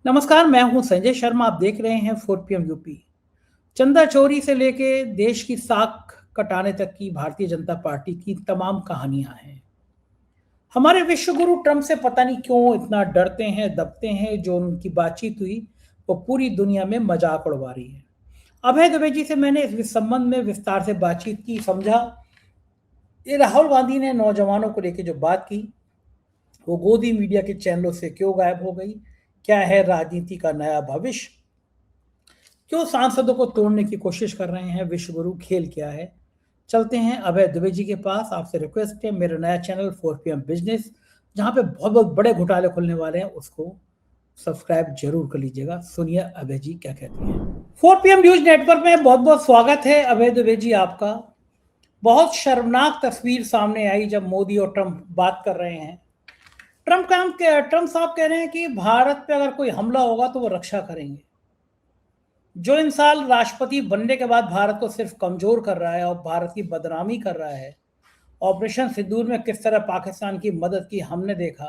नमस्कार, मैं हूं संजय शर्मा। आप देख रहे हैं 4 PM यूपी। चंदा चोरी से लेके देश की साख कटाने तक की भारतीय जनता पार्टी की तमाम कहानियां हैं। हमारे विश्व गुरु ट्रंप से पता नहीं क्यों इतना डरते हैं, दबते हैं। जो उनकी बातचीत हुई वो पूरी दुनिया में मजाक उड़वा रही है। अभय दुबे जी से मैंने इस संबंध में विस्तार से बातचीत की, समझा ये राहुल गांधी ने नौजवानों को लेकर जो बात की वो गोदी मीडिया के चैनलों से क्यों गायब हो गई, क्या है राजनीति का नया भविष्य, क्यों सांसदों को तोड़ने की कोशिश कर रहे हैं विश्व गुरु, खेल क्या है। चलते हैं अभय दुबे जी के पास। आपसे रिक्वेस्ट है, मेरा नया चैनल 4 PM बिजनेस, जहां पे बहुत बहुत बड़े घोटाले खुलने वाले हैं, उसको सब्सक्राइब जरूर कर लीजिएगा। सुनिए अभय जी क्या कहते हैं। 4 PM न्यूज नेटवर्क में बहुत बहुत स्वागत है अभय दुबे जी आपका। बहुत शर्मनाक तस्वीर सामने आई जब मोदी और ट्रंप बात कर रहे हैं। ट्रंप साहब कह रहे हैं कि भारत पे अगर कोई हमला होगा तो वो रक्षा करेंगे। जो इंसान राष्ट्रपति बनने के बाद भारत को सिर्फ कमजोर कर रहा है और भारत की बदनामी कर रहा है, ऑपरेशन सिंदूर में किस तरह पाकिस्तान की मदद की हमने देखा,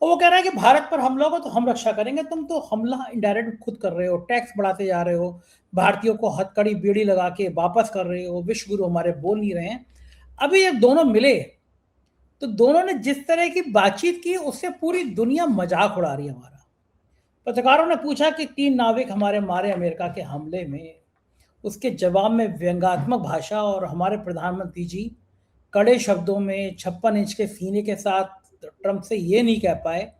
और वो कह रहा है कि भारत पर हमला होगा तो हम रक्षा करेंगे। तुम तो हमला इनडायरेक्ट खुद कर रहे हो, टैक्स बढ़ाते जा रहे हो, भारतीयों को हथकड़ी बीड़ी लगा के वापस कर रहे हो, विश्व गुरु हमारे बोल नहीं रहे हैं। अभी ये दोनों मिले तो दोनों ने जिस तरह की बातचीत की उससे पूरी दुनिया मजाक उड़ा रही है हमारा। पत्रकारों ने पूछा कि 3 नाविक हमारे मारे अमेरिका के हमले में, उसके जवाब में व्यंग्यात्मक भाषा, और हमारे प्रधानमंत्री जी कड़े शब्दों में 56 इंच के सीने के साथ ट्रंप से ये नहीं कह पाए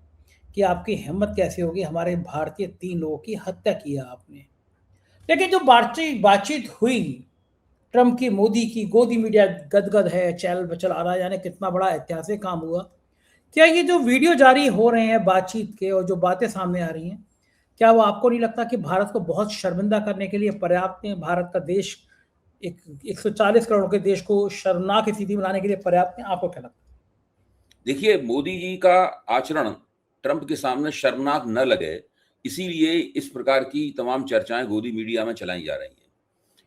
कि आपकी हिम्मत कैसे होगी, हमारे भारतीय 3 लोगों की हत्या की है आपने। लेकिन जो बातचीत हुई ट्रंप की मोदी की, गोदी मीडिया गदगद है, चैनल पर चला रहा है, यानी कितना बड़ा ऐतिहासिक काम हुआ। क्या ये जो वीडियो जारी हो रहे हैं बातचीत के और जो बातें सामने आ रही हैं, क्या वो आपको नहीं लगता कि भारत को बहुत शर्मिंदा करने के लिए पर्याप्त है? भारत का देश एक 140 करोड़ के देश को शर्मनाक स्थिति में लाने के लिए पर्याप्त है? आपको क्या लगता है? देखिए, मोदी जी का आचरण ट्रंप के सामने शर्मनाक न लगे, इसीलिए इस प्रकार की तमाम चर्चाएं गोदी मीडिया में चलाई जा रही हैं।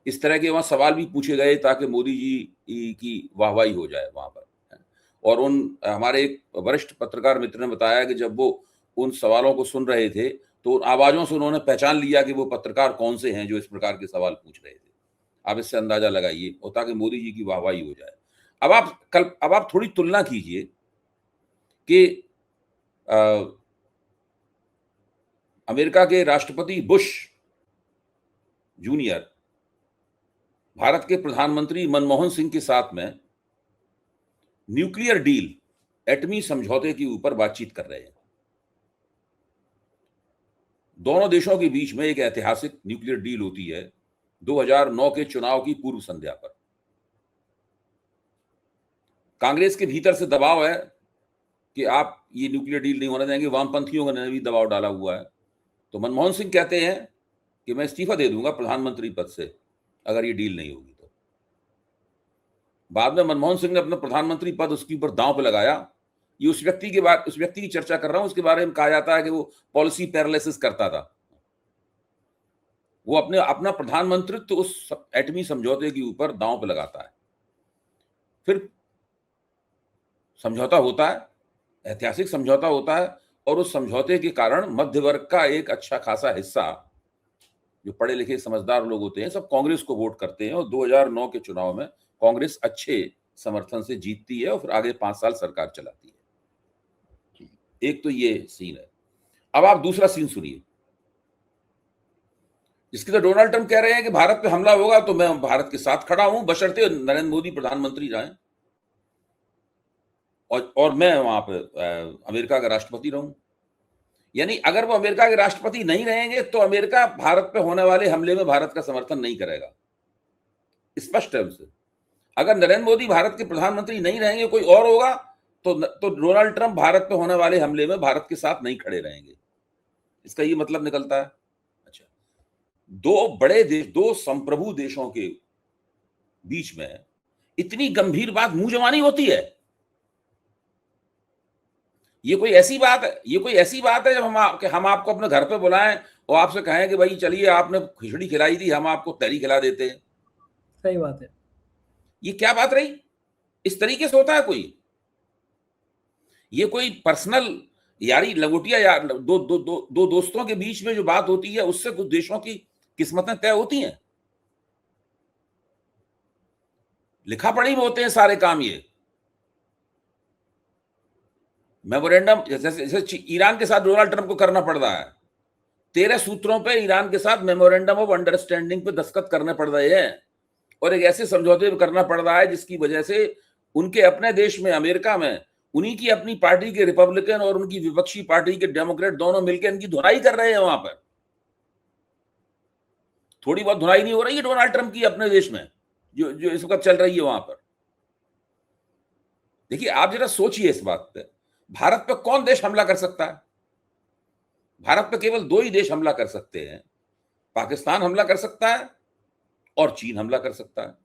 इस तरह के वहाँ सवाल भी पूछे गए ताकि मोदी जी की वाहवाही हो जाए वहाँ पर। और हमारे एक वरिष्ठ पत्रकार मित्र ने बताया कि जब वो उन सवालों को सुन रहे थे तो उन आवाज़ों से उन्होंने पहचान लिया कि वो पत्रकार कौन से हैं जो इस प्रकार के सवाल पूछ रहे थे। आप इससे अंदाजा लगाइए, और ताकि मोदी जी की वाहवाही हो जाए। अब आप थोड़ी तुलना कीजिए कि अमेरिका के राष्ट्रपति बुश जूनियर भारत के प्रधानमंत्री मनमोहन सिंह के साथ में न्यूक्लियर डील, एटमी समझौते के ऊपर बातचीत कर रहे हैं। दोनों देशों के बीच में एक ऐतिहासिक न्यूक्लियर डील होती है 2009 के चुनाव की पूर्व संध्या पर। कांग्रेस के भीतर से दबाव है कि आप ये न्यूक्लियर डील नहीं होने देंगे। वामपंथियों ने भी दबाव डाला हुआ है। तो मनमोहन सिंह कहते हैं कि मैं इस्तीफा दे दूंगा प्रधानमंत्री पद से अगर ये डील नहीं होगी तो। बाद में मनमोहन सिंह ने अपना प्रधानमंत्री पद उसके ऊपर दांव पे लगाया। ये उस व्यक्ति की चर्चा कर रहा हूं, उसके बारे में कहा जाता है कि वो पॉलिसी पैरालिसिस करता था। वो अपना प्रधानमंत्रित्व तो उस एटमी समझौते के ऊपर दांव पे लगाता है। फिर समझौता होता है, ऐतिहासिक समझौता होता है, और उस समझौते के कारण मध्य वर्ग का एक अच्छा खासा हिस्सा, जो पढ़े लिखे समझदार लोग होते हैं, सब कांग्रेस को वोट करते हैं। और 2009 के चुनाव में कांग्रेस अच्छे समर्थन से जीतती है और फिर आगे 5 साल सरकार चलाती है। एक तो ये सीन है। अब आप दूसरा सीन सुनिए, जिसके तो डोनाल्ड ट्रंप कह रहे हैं कि भारत पे हमला होगा तो मैं भारत के साथ खड़ा हूं, बशर्ते नरेंद्र मोदी प्रधानमंत्री जाएं और मैं वहां पे अमेरिका का राष्ट्रपति रहूं। यानी अगर वो अमेरिका के राष्ट्रपति नहीं रहेंगे तो अमेरिका भारत पे होने वाले हमले में भारत का समर्थन नहीं करेगा, स्पष्ट है उनसे। अगर नरेंद्र मोदी भारत के प्रधानमंत्री नहीं रहेंगे, कोई और होगा, तो डोनाल्ड ट्रंप भारत पे होने वाले हमले में भारत के साथ नहीं खड़े रहेंगे। इसका ये मतलब निकलता है। अच्छा, दो बड़े देश, दो संप्रभु देशों के बीच में इतनी गंभीर बात मुंह जबानी होती है। ये कोई ऐसी बात है जब हम आपको अपने घर पे बुलाएं और आपसे कहें कि भाई चलिए, आपने खिचड़ी खिलाई थी, हम आपको तहरी खिला देते हैं। सही बात है। ये क्या बात रही? इस तरीके से होता है कोई? ये कोई पर्सनल यारी लंगोटिया यार दो दोस्तों के बीच में जो बात होती है उससे कुछ देशों की किस्मतें तय होती हैं। लिखा पढ़ी में होते हैं सारे काम। ये मेमोरेंडम जैसे ईरान के साथ डोनाल्ड ट्रंप को करना पड़ रहा है, 13 सूत्रों पे ईरान के साथ मेमोरेंडम ऑफ अंडरस्टैंडिंग पे दस्तखत करने पड़ रहे हैं और एक ऐसे समझौते करना पड़ रहा है जिसकी वजह से उनके अपने देश में अमेरिका में उन्हीं की अपनी पार्टी के रिपब्लिकन और उनकी विपक्षी पार्टी के डेमोक्रेट दोनों मिलकर इनकी धुनाई कर रहे हैं। वहां पर थोड़ी बहुत धुनाई नहीं हो रही है डोनाल्ड ट्रंप की अपने देश में जो जो इस वक्त चल रही है वहां पर। देखिए आप जरा सोचिए इस बात पे, भारत पे कौन देश हमला कर सकता है? भारत पे केवल दो ही देश हमला कर सकते हैं, पाकिस्तान हमला कर सकता है और चीन हमला कर सकता है।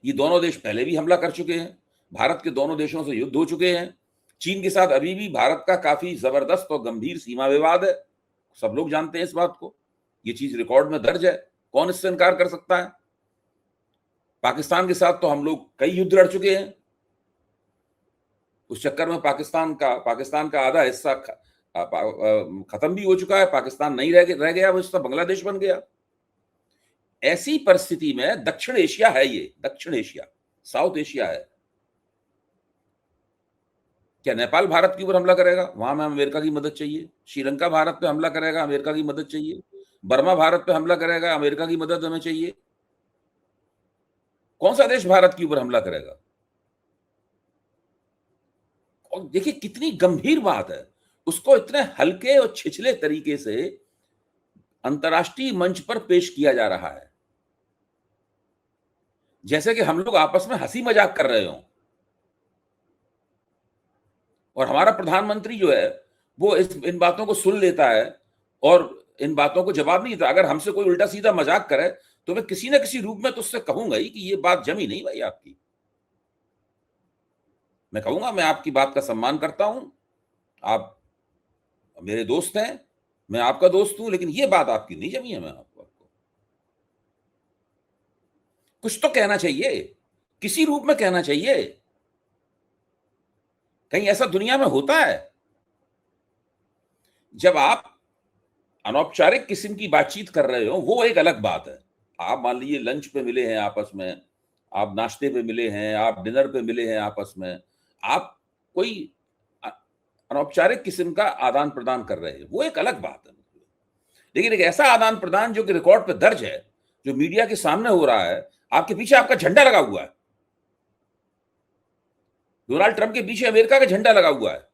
ये दोनों देश पहले भी हमला कर चुके हैं, भारत के दोनों देशों से युद्ध हो चुके हैं। चीन के साथ अभी भी भारत का काफी जबरदस्त और गंभीर सीमा विवाद है, सब लोग जानते हैं इस बात को, ये चीज रिकॉर्ड में दर्ज है, कौन इससे इनकार कर सकता है? पाकिस्तान के साथ तो हम लोग कई युद्ध लड़ चुके हैं, उस चक्कर में पाकिस्तान का आधा हिस्सा खत्म भी हो चुका है, पाकिस्तान नहीं रह गया, वो हिस्सा बांग्लादेश बन गया। ऐसी परिस्थिति में दक्षिण एशिया है, ये दक्षिण एशिया साउथ एशिया है। क्या नेपाल भारत के ऊपर हमला करेगा? वहां में अमेरिका की मदद चाहिए। श्रीलंका भारत पे हमला करेगा, अमेरिका की मदद चाहिए। बर्मा भारत पे हमला करेगा, अमेरिका की मदद हमें चाहिए। कौन सा देश भारत के ऊपर हमला करेगा? और देखिए कितनी गंभीर बात है, उसको इतने हल्के और छिछले तरीके से अंतर्राष्ट्रीय मंच पर पेश किया जा रहा है, जैसे कि हम लोग आपस में हंसी मजाक कर रहे हों। और हमारा प्रधानमंत्री जो है वो इन बातों को सुन लेता है और इन बातों को जवाब नहीं देता। अगर हमसे कोई उल्टा सीधा मजाक करे तो मैं किसी ना किसी रूप में तो उससे कहूंगा ही कि ये बात जमी नहीं भाई आपकी। मैं कहूंगा मैं आपकी बात का सम्मान करता हूं, आप मेरे दोस्त हैं, मैं आपका दोस्त हूं, लेकिन ये बात आपकी नहीं जमी है। मैं आपको कुछ तो कहना चाहिए, किसी रूप में कहना चाहिए। कहीं ऐसा दुनिया में होता है? जब आप अनौपचारिक किस्म की बातचीत कर रहे हो वो एक अलग बात है। आप मान लीजिए लंच पे मिले हैं आपस में, आप नाश्ते पे मिले हैं, आप डिनर पे मिले हैं आपस में, आप कोई अनौपचारिक किस्म का आदान प्रदान कर रहे हैं, वो एक अलग बात है। लेकिन एक ऐसा आदान प्रदान जो कि रिकॉर्ड पे दर्ज है, जो मीडिया के सामने हो रहा है, आपके पीछे आपका झंडा लगा हुआ है, डोनाल्ड ट्रंप के पीछे अमेरिका का झंडा लगा हुआ है,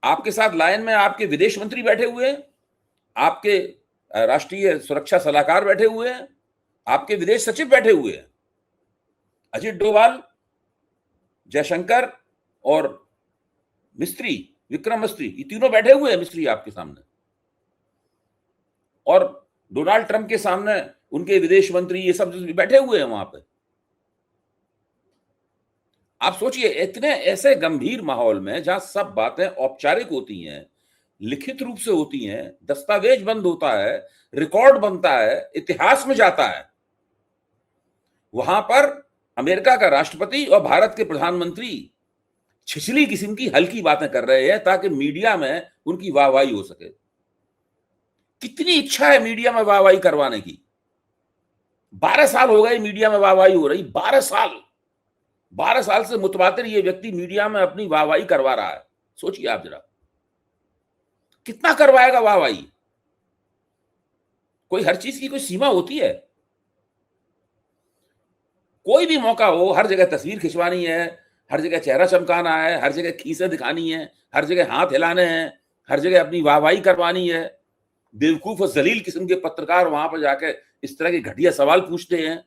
आपके साथ लाइन में आपके विदेश मंत्री बैठे हुए हैं, आपके राष्ट्रीय सुरक्षा सलाहकार बैठे हुए हैं, आपके विदेश सचिव बैठे हुए हैं, अजीत डोभाल, जयशंकर और मिस्त्री, विक्रम मिस्त्री, ये तीनों बैठे हुए हैं मिस्त्री आपके सामने। और डोनाल्ड ट्रंप के सामने उनके विदेश मंत्री ये सब बैठे हुए हैं वहां पे। आप सोचिए इतने ऐसे गंभीर माहौल में जहां सब बातें औपचारिक होती हैं, लिखित रूप से होती हैं, दस्तावेज बंद होता है, रिकॉर्ड बनता है, इतिहास में जाता है, वहां पर अमेरिका का राष्ट्रपति और भारत के प्रधानमंत्री छिछली किस्म की हल्की बातें कर रहे हैं ताकि मीडिया में उनकी वाहवाही हो सके। कितनी इच्छा है मीडिया में वाहवाही करवाने की? 12 साल हो गए मीडिया में वाहवाही हो रही, 12 साल से मुतवातिर ये व्यक्ति मीडिया में अपनी वाहवाही करवा रहा है। सोचिए आप जरा, कितना करवाएगा वाहवाही? कोई हर चीज की कोई सीमा होती है। कोई भी मौका हो, हर जगह तस्वीर खिंचवानी है, हर जगह चेहरा चमकाना है, हर जगह खीसें दिखानी है, हर जगह हाथ हिलाने हैं, हर जगह अपनी वाहवाही करवानी है। बेवकूफ और जलील किस्म के पत्रकार वहां पर जाकर इस तरह के घटिया सवाल पूछते हैं।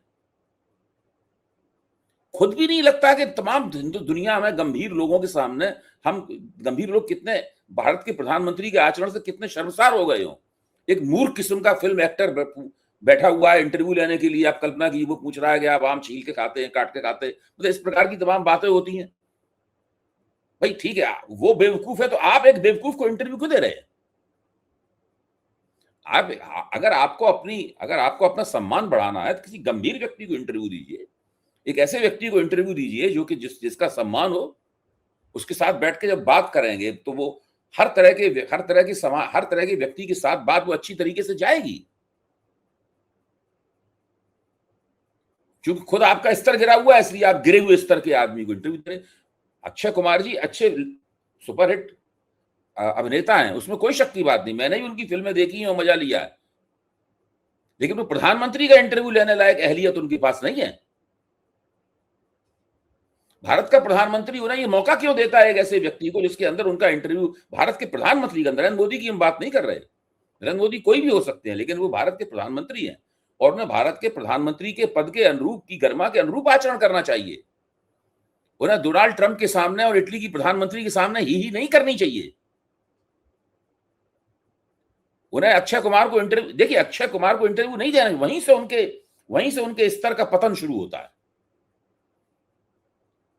खुद भी नहीं लगता कि तमाम दुनिया में गंभीर लोगों के सामने हम गंभीर लोग कितने भारत के प्रधानमंत्री के आचरण से कितने शर्मसार हो गए हो। एक मूर्ख किस्म का फिल्म एक्टर बैठा हुआ है इंटरव्यू लेने के लिए, आप कल्पना की, वो पूछ रहा है कि आप आम छील के खाते हैं, काट के खाते हैं, मतलब इस प्रकार की तमाम बातें होती हैं। भाई ठीक है, वो बेवकूफ है तो आप एक बेवकूफ को इंटरव्यू क्यों दे रहे हैं? आप अगर आपको अपना सम्मान बढ़ाना है तो किसी गंभीर व्यक्ति को इंटरव्यू दीजिए, एक ऐसे व्यक्ति को इंटरव्यू दीजिए जो कि जिसका सम्मान हो। उसके साथ बैठ के जब बात करेंगे तो वो हर तरह के व्यक्ति के साथ बात वो अच्छी तरीके से जाएगी। क्योंकि खुद आपका स्तर गिरा हुआ है, इसलिए आप गिरे हुए स्तर के आदमी को इंटरव्यू दे रहे। अक्षय कुमार जी अच्छे सुपरहिट अभिनेता हैं, उसमें कोई शक की बात नहीं, मैंने भी उनकी फिल्में देखी हैं और मजा लिया है, लेकिन वो प्रधानमंत्री का इंटरव्यू लेने लायक अहलियत उनके पास नहीं है। भारत का प्रधानमंत्री उन्हें ये मौका क्यों देता है एक ऐसे व्यक्ति को जिसके अंदर उनका इंटरव्यू, भारत के प्रधानमंत्री का, नरेंद्र मोदी की हम बात नहीं कर रहे, नरेंद्र मोदी कोई भी हो सकते हैं, लेकिन वो भारत के प्रधानमंत्री हैं और उन्हें भारत के प्रधानमंत्री के पद के अनुरूप, की गरिमा के अनुरूप आचरण करना चाहिए। उन्हें डोनाल्ड ट्रंप के सामने और इटली की प्रधानमंत्री के सामने ही नहीं करनी चाहिए। उन्हें अक्षय कुमार को इंटरव्यू, देखिए अक्षय कुमार को इंटरव्यू नहीं देना, वहीं से उनके स्तर का पतन शुरू होता है।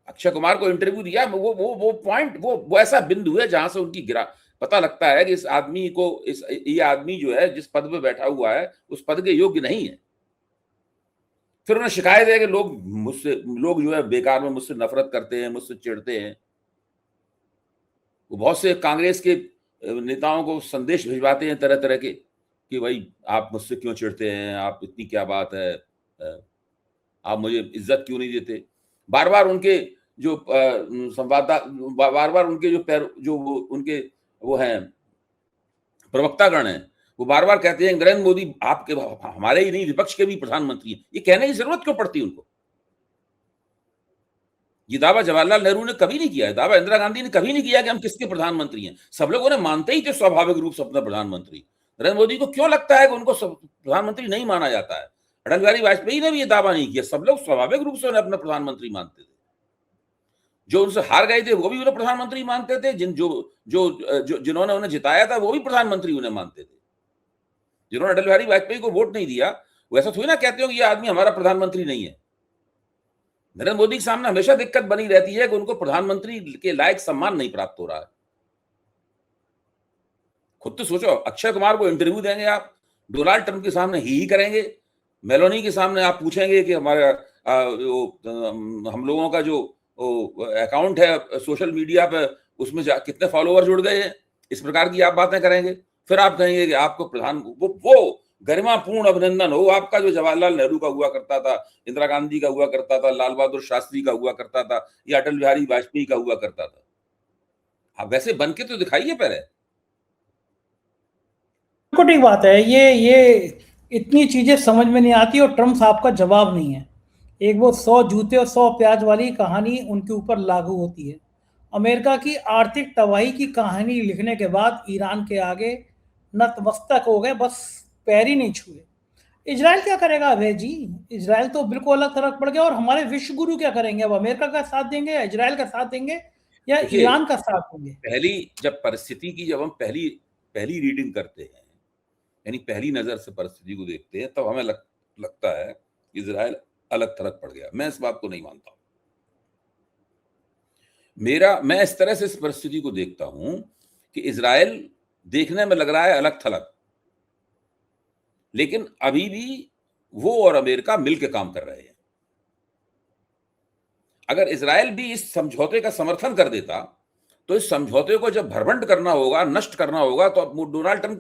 अक्षय कुमार को इंटरव्यू दिया, वो पॉइंट, वो ऐसा बिंदु है जहां से उनकी पता लगता है कि इस आदमी को, ये आदमी जो है जिस पद पे बैठा हुआ है उस पद के योग्य नहीं है। फिर उन्हें शिकायत है कि लोग जो है बेकार में मुझसे नफरत करते हैं, मुझसे चिढ़ते हैं। वो बहुत से कांग्रेस के नेताओं को संदेश भिजवाते हैं तरह तरह के कि भाई आप मुझसे क्यों चिढ़ते हैं, आप इतनी क्या बात है, आप मुझे इज्जत क्यों नहीं देते। बार बार उनके जो संवाददाता, बार बार उनके उनके वो हैं प्रवक्तागण हैं, वो बार बार कहते हैं नरेंद्र मोदी आपके, हमारे ही नहीं विपक्ष के भी प्रधानमंत्री हैं। ये कहने की जरूरत क्यों पड़ती है उनको? ये दावा जवाहरलाल नेहरू ने कभी नहीं किया है, दावा इंदिरा गांधी ने कभी नहीं किया कि हम किसके प्रधानमंत्री हैं। सब लोग उन्हें मानते ही थे स्वाभाविक रूप से अपना प्रधानमंत्री। नरेंद्र मोदी को क्यों लगता है कि उनको प्रधानमंत्री नहीं माना जाता है? अटल बिहारी वाजपेयी ने भी ये दावा नहीं किया, सब लोग स्वाभाविक रूप से उन्हें अपना प्रधानमंत्री मानते थे। जो उनसे हार गए थे वो भी उन्हें प्रधानमंत्री मानते थे, जिन्होंने उन्हें जिताया था वो भी प्रधानमंत्री उन्हें मानते थे। जिन्होंने अटल बिहारी वाजपेयी को वोट नहीं दिया वो ऐसा थोड़ी ना कहते हो कि ये आदमी हमारा प्रधानमंत्री नहीं है। नरेंद्र मोदी के सामने हमेशा दिक्कत बनी रहती है कि उनको प्रधानमंत्री के लायक सम्मान नहीं प्राप्त हो रहा है। खुद तो सोचो, अक्षय कुमार को इंटरव्यू देंगे आप, डोनाल्ड ट्रंप के सामने ही करेंगे, मेलोनी के सामने आप पूछेंगे कि हमारा हम लोगों का जो अकाउंट है सोशल मीडिया पे उसमें कितने फॉलोअर जुड़ गए हैं, इस प्रकार की आप बातें करेंगे। फिर आप कहेंगे कि आपको वो गरिमापूर्ण अभिनंदन हो आपका जो जवाहरलाल नेहरू का हुआ करता था, इंदिरा गांधी का हुआ करता था, लाल बहादुर शास्त्री का हुआ करता था, या अटल बिहारी वाजपेयी का हुआ करता था। आप वैसे बन के तो दिखाइए पहले। ठीक बात है, ये इतनी चीजें समझ में नहीं आती और ट्रम्प साहब का जवाब नहीं है। एक वो 100 जूते और 100 प्याज वाली कहानी उनके ऊपर लागू होती है। अमेरिका की आर्थिक तबाही की कहानी लिखने के बाद ईरान के आगे नतमस्तक हो गए, बस पैर ही नहीं छुए। इजराइल क्या करेगा अभय जी? इजराइल तो बिल्कुल अलग थलग पड़ गया। और हमारे विश्व गुरु क्या करेंगे? अब अमेरिका का साथ देंगे या इजराइल का साथ देंगे या ईरान का साथ देंगे? जब हम पहली रीडिंग करते हैं, यानी पहली नजर से परिस्थिति को देखते हैं, तब हमें लगता है इजराइल अलग थलग पड़ गया। मैं इस बात को नहीं मानता। मैं इस तरह से इस परिस्थिति को देखता हूं कि इजराइल देखने में लग रहा है अलग थलग, लेकिन अभी भी वो और अमेरिका मिलकर काम कर रहे हैं। अगर इजराइल भी इस समझौते का समर्थन कर देता तो इस समझौते को जब भरभंड करना होगा, नष्ट करना होगा, तो अब डोनाल्ड ट्रंप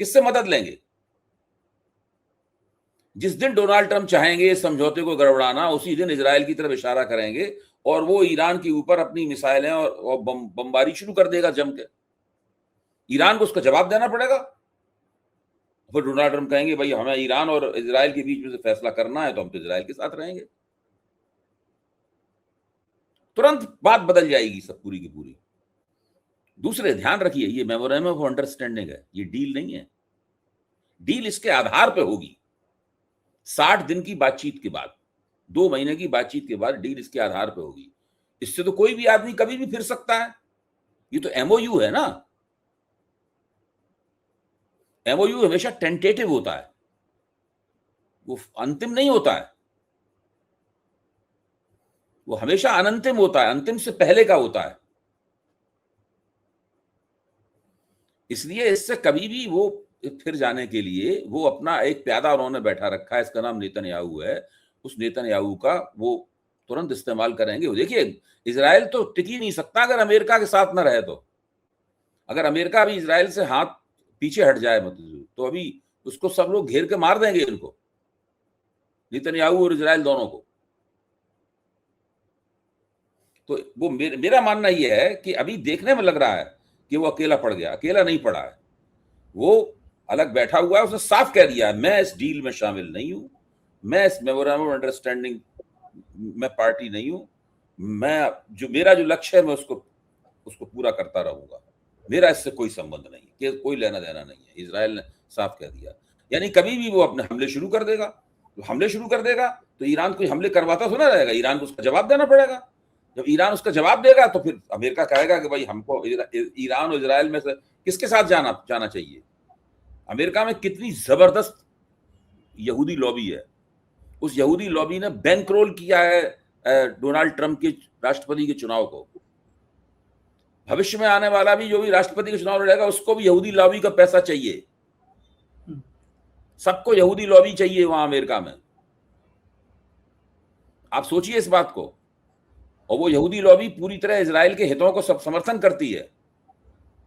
किससे मदद लेंगे? जिस दिन डोनाल्ड ट्रंप चाहेंगे इस समझौते को गड़बड़ाना, उसी दिन इजराइल की तरफ इशारा करेंगे और वो ईरान के ऊपर अपनी मिसाइलें और बमबारी शुरू कर देगा जम के। ईरान को उसका जवाब देना पड़ेगा। फिर डोनाल्ड ट्रंप कहेंगे भाई हमें ईरान और इजराइल के बीच में से फैसला करना है, तो हम तो इजराइल के साथ रहेंगे। तुरंत बात बदल जाएगी सब पूरी की पूरी। दूसरे, ध्यान रखिए, ये मेमोरेंडम ऑफ अंडरस्टैंडिंग है, ये डील नहीं है। डील इसके आधार पे होगी। 60 दिन की बातचीत के बाद, 2 महीने की बातचीत के बाद डील इसके आधार पे होगी। इससे तो कोई भी आदमी कभी भी फिर सकता है। ये तो एमओयू है ना। एमओयू हमेशा टेंटेटिव होता है, वो अंतिम नहीं होता है, वो हमेशा अनंतिम होता है, अंतिम से पहले का होता है। इसलिए इससे कभी भी वो फिर जाने के लिए वो अपना एक प्यादा उन्होंने बैठा रखा है, इसका नाम नेतन्याहू है। उस नेतन्याहू का वो तुरंत इस्तेमाल करेंगे। वो देखिए, इजराइल तो टिक ही नहीं सकता अगर अमेरिका के साथ न रहे तो। अगर अमेरिका भी इजराइल से हाथ पीछे हट जाए मतलब तो अभी उसको सब लोग घेर के मार देंगे, इनको, नेतन्याहू और इजराइल दोनों को। तो वो मेरा मानना यह है कि अभी देखने में लग रहा है कि वो अकेला पड़ गया, अकेला नहीं पड़ा है, वो अलग बैठा हुआ है। उसने साफ कह दिया है मैं इस डील में शामिल नहीं हूं, मैं इस मेमोरेंडम ऑफ अंडरस्टैंडिंग में पार्टी नहीं हूं, मैं मेरा जो लक्ष्य है मैं उसको पूरा करता रहूंगा, मेरा इससे कोई संबंध नहीं है, कोई लेना देना नहीं है। इजराइल ने साफ कह दिया। यानी कभी भी वो अपने हमले शुरू कर देगा, तो ईरान कोई हमले करवाता थोड़ा रहेगा, ईरान को उसका जवाब देना पड़ेगा। जब ईरान उसका जवाब देगा तो फिर अमेरिका कहेगा कि भाई हमको ईरान और इजराइल में से किसके साथ जाना चाहिए। अमेरिका में कितनी जबरदस्त यहूदी लॉबी है, उस यहूदी लॉबी ने बैंकरोल किया है डोनाल्ड ट्रंप के राष्ट्रपति के चुनाव को। भविष्य में आने वाला भी जो भी राष्ट्रपति का चुनाव लड़ेगा उसको भी यहूदी लॉबी का पैसा चाहिए, सबको यहूदी लॉबी चाहिए वहां अमेरिका में। आप सोचिए इस बात को। और वो यहूदी लॉबी पूरी तरह इजराइल के हितों को सब समर्थन करती है।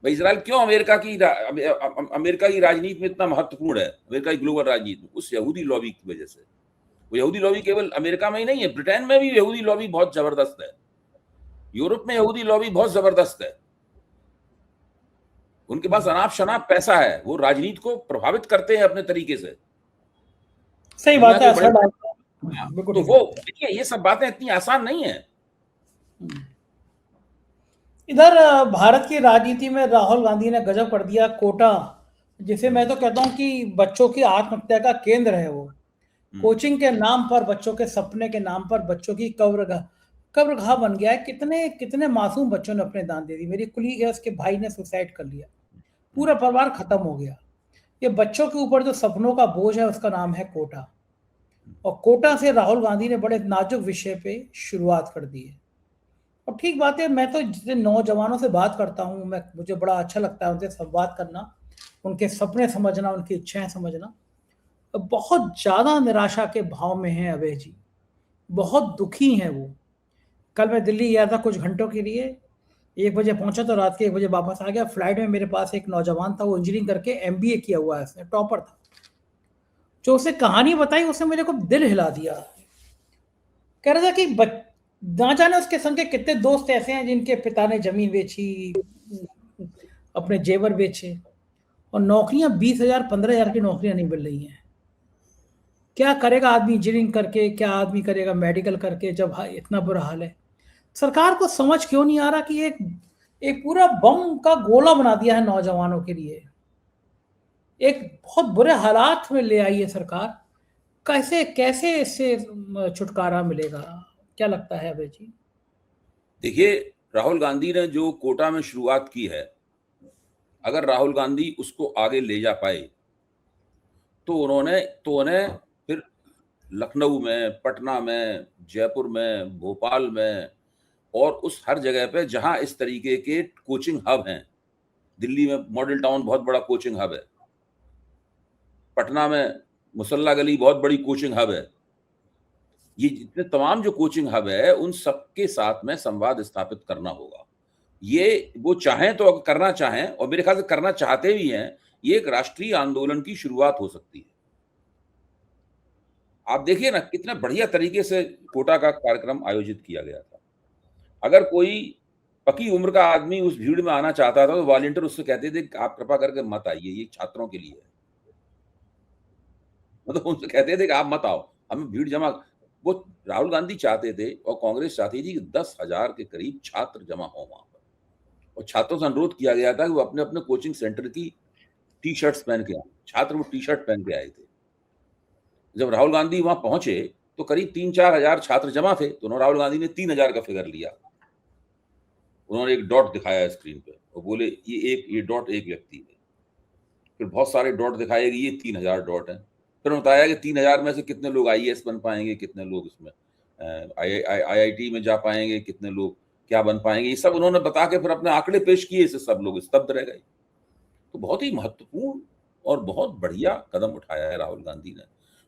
भाई इजराइल क्यों अमेरिका की राजनीति में इतना महत्वपूर्ण है, अमेरिका की ग्लोबल राजनीति में? उस यहूदी लॉबी की वजह से। वो यहूदी लॉबी केवल अमेरिका में ही नहीं है, ब्रिटेन में भी यहूदी लॉबी बहुत जबरदस्त है, यूरोप में यहूदी लॉबी बहुत जबरदस्त है। उनके पास अनाप शनाप पैसा है, वो राजनीति को प्रभावित करते हैं अपने तरीके से। सही बात है। तो वो देखिए ये सब बातें इतनी आसान नहीं है। इधर भारत की राजनीति में राहुल गांधी ने गजब कर दिया। कोटा, जिसे मैं तो कहता हूं कि बच्चों की आत्महत्या का केंद्र है वो। कोचिंग के नाम पर, बच्चों के सपने के नाम पर बच्चों की कब्रगाह बन गया है। कितने कितने मासूम बच्चों ने अपने दान दे दी। मेरी कुलीग है, उसके भाई ने सुसाइड कर लिया, पूरा परिवार खत्म हो गया। ये बच्चों के ऊपर जो सपनों का बोझ है उसका नाम है कोटा। और कोटा से राहुल गांधी ने बड़े नाजुक विषय पे शुरुआत कर दी है। और ठीक बात है, मैं तो जितने नौजवानों से बात करता हूँ, मुझे बड़ा अच्छा लगता है उनसे संवाद करना, उनके सपने समझना, उनकी इच्छाएं समझना। बहुत ज्यादा निराशा के भाव में है अभय जी, बहुत दुखी हैं वो। कल मैं दिल्ली गया था कुछ घंटों के लिए, 1 बजे पहुंचा तो रात के 1 बजे वापस आ गया। फ्लाइट में मेरे पास एक नौजवान था, वो इंजीनियरिंग करके MBA किया हुआ है, उसने टॉपर था। जो उसे कहानी बताई उसने मेरे को दिल हिला दिया। कह रहा था कि ना जाने उसके संग के कितने दोस्त ऐसे हैं जिनके पिता ने जमीन बेची, अपने जेवर बेचे, और नौकरियां 20,000 15,000 की नौकरियां नहीं मिल रही हैं। क्या करेगा आदमी इंजीनियरिंग करके, क्या आदमी करेगा मेडिकल करके, जब इतना बुरा हाल है। सरकार को समझ क्यों नहीं आ रहा कि एक पूरा बम का गोला बना दिया है नौजवानों के लिए। एक बहुत बुरे हालात में ले आई है सरकार। कैसे कैसे इससे छुटकारा मिलेगा, क्या लगता है अभय जी? देखिए, राहुल गांधी ने जो कोटा में शुरुआत की है, अगर राहुल गांधी उसको आगे ले जा पाए तो उन्हें फिर लखनऊ में, पटना में, जयपुर में, भोपाल में और उस हर जगह पे जहां इस तरीके के कोचिंग हब हैं, दिल्ली में मॉडल टाउन बहुत बड़ा कोचिंग हब है, पटना में मुसल्ला गली बहुत बड़ी कोचिंग हब है, ये जितने तमाम जो कोचिंग हब है उन सबके साथ में संवाद स्थापित करना होगा। ये वो चाहें तो करना चाहें, और मेरे ख्याल से करना चाहते भी हैं, ये एक राष्ट्रीय आंदोलन की शुरुआत हो सकती है। आप देखिए ना कितने बढ़िया तरीके से कोटा का कार्यक्रम आयोजित किया गया था। अगर कोई पकी उम्र का आदमी उस भीड़ में आना चाहता था तो वॉलंटियर उससे कहते थे आप कृपा करके मत आइए, ये छात्रों के लिए है। मतलब उनसे कहते थे कि आप मत आओ, हमें भीड़ जमा। वो राहुल गांधी चाहते थे और कांग्रेस चाहती थी कि 10,000 के करीब छात्र जमा हो वहां पर, और छात्रों से अनुरोध किया गया था कि वो अपने अपने कोचिंग सेंटर की टी-शर्ट्स पहन के आए। छात्र वो टी-शर्ट पहन के आए थे। जब राहुल गांधी वहां पहुंचे तो करीब 3-4 हजार छात्र जमा थे, तो राहुल गांधी ने 3,000 का फिगर लिया। उन्होंने एक डॉट दिखाया स्क्रीन पे और बोले ये डॉट एक व्यक्ति है। फिर बहुत सारे डॉट दिखाए, ये 3,000 डॉट हैं। फिर बताया कि 3,000 में से कितने लोग IAS बन पाएंगे, कितने लोग इसमें IIT में जा पाएंगे, कितने लोग क्या बन पाएंगे, ये सब उन्होंने बता के फिर अपने आंकड़े पेश किए। इससे सब लोग स्तब्ध रह गए। तो बहुत ही महत्वपूर्ण और बहुत बढ़िया कदम उठाया है राहुल गांधी ने,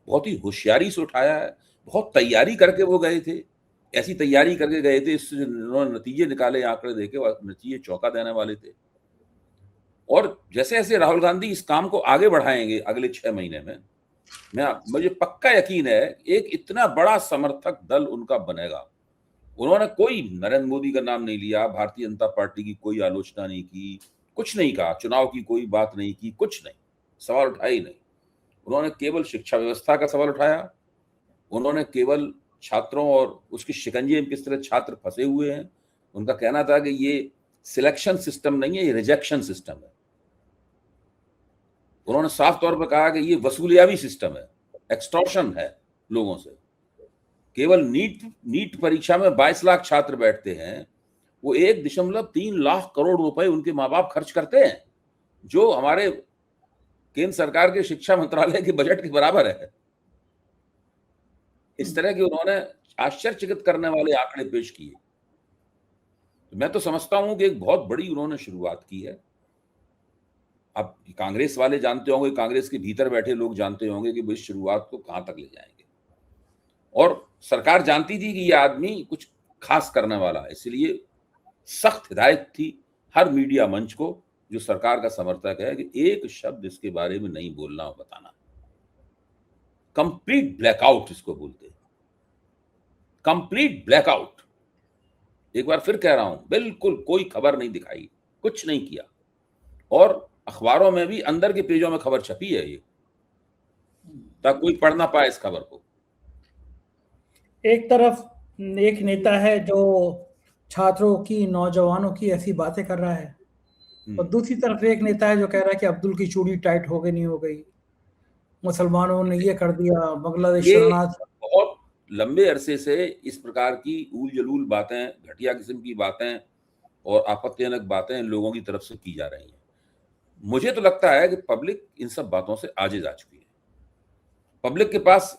बहुत ही होशियारी से उठाया है। बहुत तैयारी करके वो गए थे, ऐसी तैयारी करके गए थे, इससे उन्होंने नतीजे निकाले, आंकड़े देखे, नतीजे चौंका देने वाले थे। और जैसे जैसे राहुल गांधी इस काम को आगे बढ़ाएंगे अगले 6 महीने में, मुझे पक्का यकीन है एक इतना बड़ा समर्थक दल उनका बनेगा। उन्होंने कोई नरेंद्र मोदी का नाम नहीं लिया, भारतीय जनता पार्टी की कोई आलोचना नहीं की, कुछ नहीं कहा, चुनाव की कोई बात नहीं की, कुछ नहीं, सवाल उठाया ही नहीं। उन्होंने केवल शिक्षा व्यवस्था का सवाल उठाया, उन्होंने केवल छात्रों और उसकी शिकंजे में किस तरह छात्र फंसे हुए हैं। उनका कहना था कि ये सिलेक्शन सिस्टम नहीं है, ये रिजेक्शन सिस्टम है। उन्होंने साफ तौर पर कहा कि ये वसूलियाबी सिस्टम है, एक्सटॉर्शन है लोगों से। केवल नीट परीक्षा में 22 लाख छात्र बैठते हैं, वो 1.3 लाख करोड़ रुपए उनके माँ बाप खर्च करते हैं, जो हमारे केंद्र सरकार के शिक्षा मंत्रालय के बजट के बराबर है। इस तरह के उन्होंने आश्चर्यचकित करने वाले आंकड़े पेश किए। मैं तो समझता हूं कि एक बहुत बड़ी उन्होंने शुरुआत की है। अब कांग्रेस वाले जानते होंगे, कांग्रेस के भीतर बैठे लोग जानते होंगे कि वो इस शुरुआत को कहां तक ले जाएंगे, और सरकार जानती थी कि ये आदमी कुछ खास करने वाला है, इसलिए सख्त हिदायत थी हर मीडिया मंच को जो सरकार का समर्थक है कि एक शब्द इसके बारे में नहीं बोलना और बताना। कंप्लीट ब्लैकआउट इसको बोलते हैं, कंप्लीट ब्लैकआउट। एक बार फिर कह रहा हूं, बिल्कुल कोई खबर नहीं दिखाई, कुछ नहीं किया, और अखबारों में भी अंदर के पेजों में खबर छपी है ये, ताकि कोई पढ़ ना पाए इस खबर को। एक तरफ एक नेता है जो छात्रों की, नौजवानों की ऐसी बातें कर रहा है, और दूसरी तरफ एक नेता है जो कह रहा है कि अब्दुल की चूड़ी टाइट हो गई, नहीं हो गई, मुसलमानों ने ये कर दिया, बांग्लादेश शरणार्थ। बहुत लंबे अरसे से इस प्रकार की उल जलूल बातें, घटिया किस्म की बातें और आपत्तिजनक बातें लोगों की तरफ से की जा रही हैं। मुझे तो लगता है कि पब्लिक इन सब बातों से आजिज आ चुकी है। पब्लिक के पास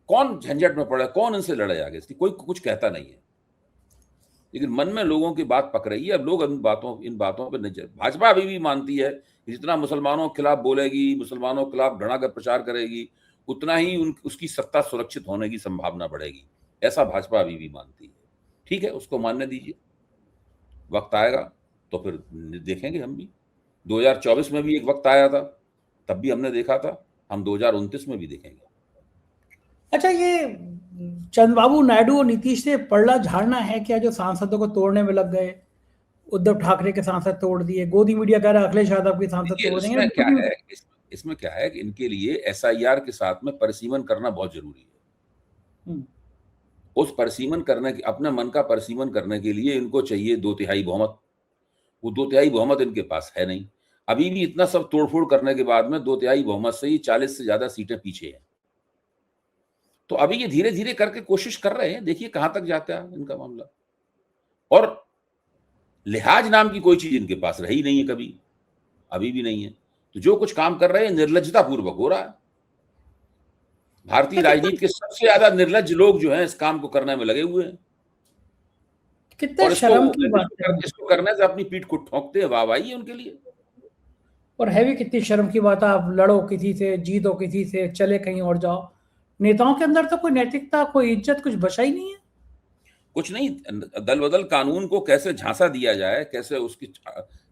कौन झंझट में पड़ा, कौन इनसे लड़े आगे, इसकी कोई कुछ कहता नहीं है, लेकिन मन में लोगों की बात पक रही है। अब लोग इन बातों पर नहीं। भाजपा अभी भी मानती है कि जितना मुसलमानों के खिलाफ बोलेगी, मुसलमानों के खिलाफ घृणा का प्रचार करेगी, उतना ही उसकी सत्ता सुरक्षित होने की संभावना बढ़ेगी, ऐसा भाजपा अभी भी मानती है। ठीक है, उसको मानने दीजिए, वक्त आएगा तो फिर देखेंगे। हम भी 2024 में भी एक वक्त आया था, तब भी हमने देखा था, हम 2029 में भी देखेंगे। अच्छा, ये चंद्रबाबू नायडू और नीतीश ने पलड़ा झाड़ना है क्या, जो सांसदों को तोड़ने में लग गए? उद्धव ठाकरे के सांसद तोड़ दिए, गोदी मीडिया कह रहा है अखिलेश यादव के सांसद तोड़ देंगे। इसमें क्या है कि इनके लिए एसआईआर के साथ में परिसीमन करना बहुत जरूरी है। उस परिसीमन करने की, अपने मन का परिसीमन करने के लिए इनको चाहिए 2/3 बहुमत। वो 2/3 बहुमत इनके पास है नहीं। अभी भी इतना सब तोड़फोड़ करने के बाद में 2/3 बहुमत से ही 40 से ज्यादा सीटें पीछे हैं। तो अभी ये धीरे धीरे करके कोशिश कर रहे हैं, देखिए कहां तक जाता है इनका मामला। और लिहाज नाम की कोई चीज इनके पास रही नहीं है कभी, अभी भी नहीं है। तो जो कुछ काम कर रहे हैं निर्लज्जता पूर्वक हो रहा है। भारतीय राजनीति के सबसे ज्यादा निर्लज्ज लोग जो हैं इस काम को करने में लगे हुए हैं। कितने शर्म की बात है, इसको करने से अपनी पीठ को ठोंकते हैं, वाहवाही है उनके लिए। और है भी कितनी शर्म की बात है। आप लड़ो किसी से, जीतो किसी से, चले कहीं और जाओ। नेताओं के अंदर तो कोई नैतिकता, कोई इज्जत, कुछ बचा ही नहीं है। कुछ नहीं, दल बदल कानून को कैसे झांसा दिया जाए, कैसे उसकी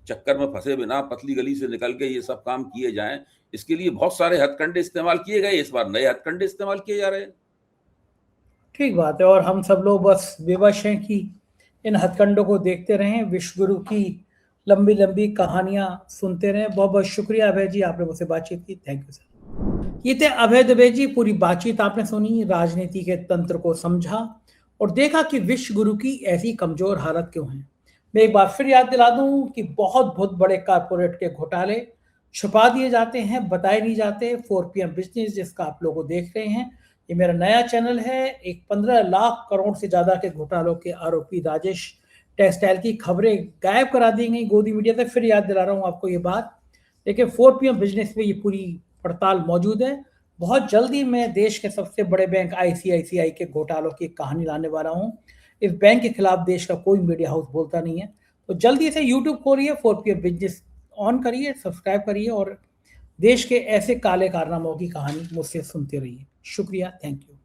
चक्कर में फंसे बिना पतली गली से निकल के ये सब काम किए जाएं, इसके लिए बहुत सारे हथकंडे इस्तेमाल किए गए। इस बार नए हथकंडे इस्तेमाल किए जा रहे हैं। ठीक बात है, और हम सब लोग बस विवश हैं कि इन हथकंडों को देखते रहें, विश्व गुरु की लंबी लंबी कहानियां सुनते रहें। बहुत बहुत शुक्रिया अभय जी, आपने मुझसे बातचीत की। Thank you sir. ये थे अभय दुबे जी। पूरी बातचीत आपने सुनी, राजनीति के तंत्र को समझा और देखा कि विश्व गुरु की ऐसी कमजोर हालत क्यों है। मैं एक बार फिर याद दिला दूं कि बहुत बड़े कारपोरेट के घोटाले छुपा दिए जाते हैं, बताए नहीं जाते। 4PM बिजनेस जिसका आप लोग देख रहे हैं, ये मेरा नया चैनल है। एक 15 लाख करोड़ से ज्यादा के घोटालों के आरोपी राजेश टेक्सटाइल की खबरें गायब करा दी गई गोदी मीडिया से। फिर याद दिला रहा हूं आपको ये बात, लेकिन 4PM बिजनेस में ये पूरी पड़ताल मौजूद है। बहुत जल्दी मैं देश के सबसे बड़े बैंक ICICI के घोटालों की कहानी लाने वाला हूं। इस बैंक के खिलाफ देश का कोई मीडिया हाउस बोलता नहीं है। तो जल्दी से YouTube खोलिए, 4PM बिजनेस ऑन करिए, सब्सक्राइब करिए और देश के ऐसे काले कारनामों की कहानी मुझसे सुनते रहिए। शुक्रिया, थैंक यू।